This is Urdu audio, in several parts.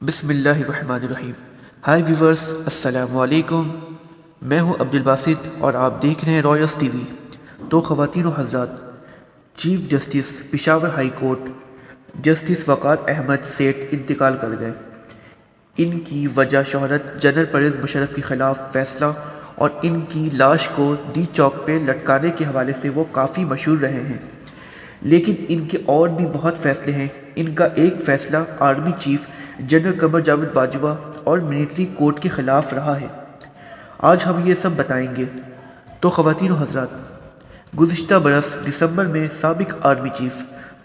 بسم اللہ الرحمن الرحیم۔ ہائی ویورز، السلام علیکم۔ میں ہوں عبدالباسط اور آپ دیکھ رہے ہیں رائلس ٹی وی۔ تو خواتین و حضرات، chief justice Peshawar high court justice Waqar Ahmad Seth انتقال کر گئے۔ ان کی وجہ شہرت جنرل پرویز مشرف کے خلاف فیصلہ اور ان کی لاش کو ڈی چوک پہ لٹکانے کے حوالے سے وہ کافی مشہور رہے ہیں، لیکن ان کے اور بھی بہت فیصلے ہیں۔ ان کا ایک فیصلہ army chief general Qamar Javed Bajwa اور ملٹری کورٹ کے خلاف رہا ہے۔ آج ہم یہ سب بتائیں گے۔ تو خواتین و حضرات، گزشتہ برس دسمبر میں سابق army chief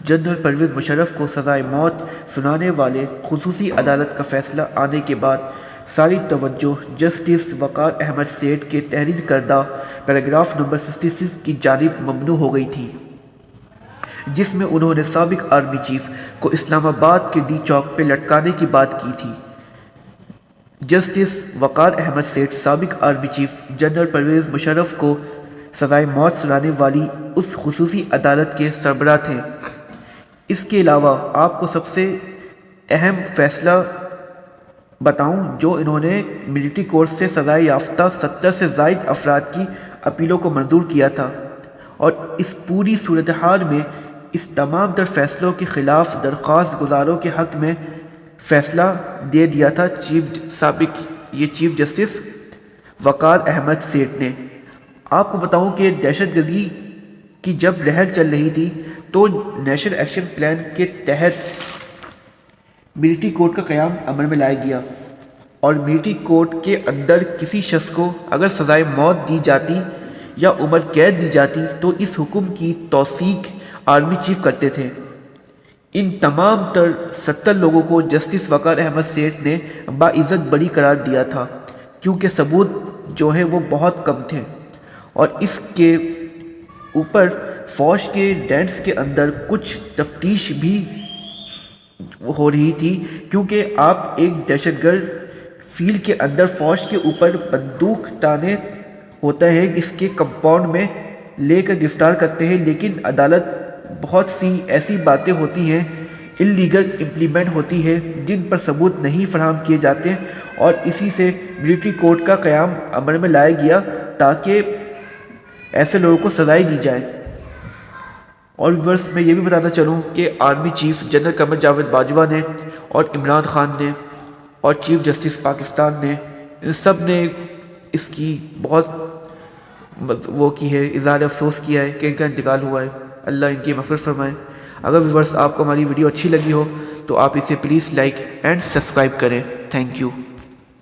general Pervez Musharraf کو سزائے موت سنانے والے خصوصی عدالت کا فیصلہ آنے کے بعد ساری توجہ جسٹس وقار احمد سیٹھ کے تحریر کردہ پیراگراف نمبر 66 کی جانب ممنوع ہو گئی تھی، جس میں انہوں نے سابق آرمی چیف کو اسلام آباد کے ڈی چوک پہ لٹکانے کی بات کی تھی۔ جسٹس وقار احمد سیٹھ سابق army chief general Pervez Musharraf کو سزائے موت سنانے والی اس خصوصی عدالت کے سربراہ تھے۔ اس کے علاوہ آپ کو سب سے اہم فیصلہ بتاؤں جو انہوں نے ملٹری کورٹ سے سزائے یافتہ 70 سے زائد افراد کی اپیلوں کو منظور کیا تھا، اور اس پوری صورتحال میں اس تمام تر فیصلوں کے خلاف درخواست گزاروں کے حق میں فیصلہ دے دیا تھا چیف جسٹس وقار احمد سیٹھ نے۔ آپ کو بتاؤں کہ دہشت گردی کی جب لہر چل رہی تھی تو نیشنل ایکشن پلان کے تحت ملٹری کورٹ کا قیام عمل میں لایا گیا، اور ملٹری کورٹ کے اندر کسی شخص کو اگر سزائے موت دی جاتی یا عمر قید دی جاتی تو اس حکم کی توثیق آرمی چیف کرتے تھے۔ ان تمام تر 70 لوگوں کو جسٹس وقار احمد سیٹھ نے باعزت بری قرار دیا تھا، کیونکہ ثبوت جو ہیں وہ بہت کم تھے، اور اس کے اوپر فوج کے ڈینٹس کے اندر کچھ تفتیش بھی ہو رہی تھی، کیونکہ آپ ایک دہشت گرد فیلڈ کے اندر فوج کے اوپر بندوق تانے ہوتا ہے، اس کے کمپاؤنڈ میں لے کر گرفتار کرتے ہیں، لیکن عدالت بہت سی ایسی باتیں ہوتی ہیں انلیگل امپلیمنٹ ہوتی ہے جن پر ثبوت نہیں فراہم کیے جاتے، اور اسی سے ملٹری کورٹ کا قیام عمل میں لایا گیا تاکہ ایسے لوگوں کو سزائیں دی جائیں۔ اور ویورس میں یہ بھی بتانا چلوں کہ army chief general Qamar Javed Bajwa نے اور عمران خان نے اور چیف جسٹس پاکستان نے، ان سب نے اس کی بہت وہ کی ہے، اظہار افسوس کیا ہے کہ ان کا انتقال ہوا ہے۔ اللہ ان کی مغفرت فرمائے۔ اگر ویورس آپ کو ہماری ویڈیو اچھی لگی ہو تو آپ اسے پلیز لائک اینڈ سبسکرائب کریں۔ Thank you.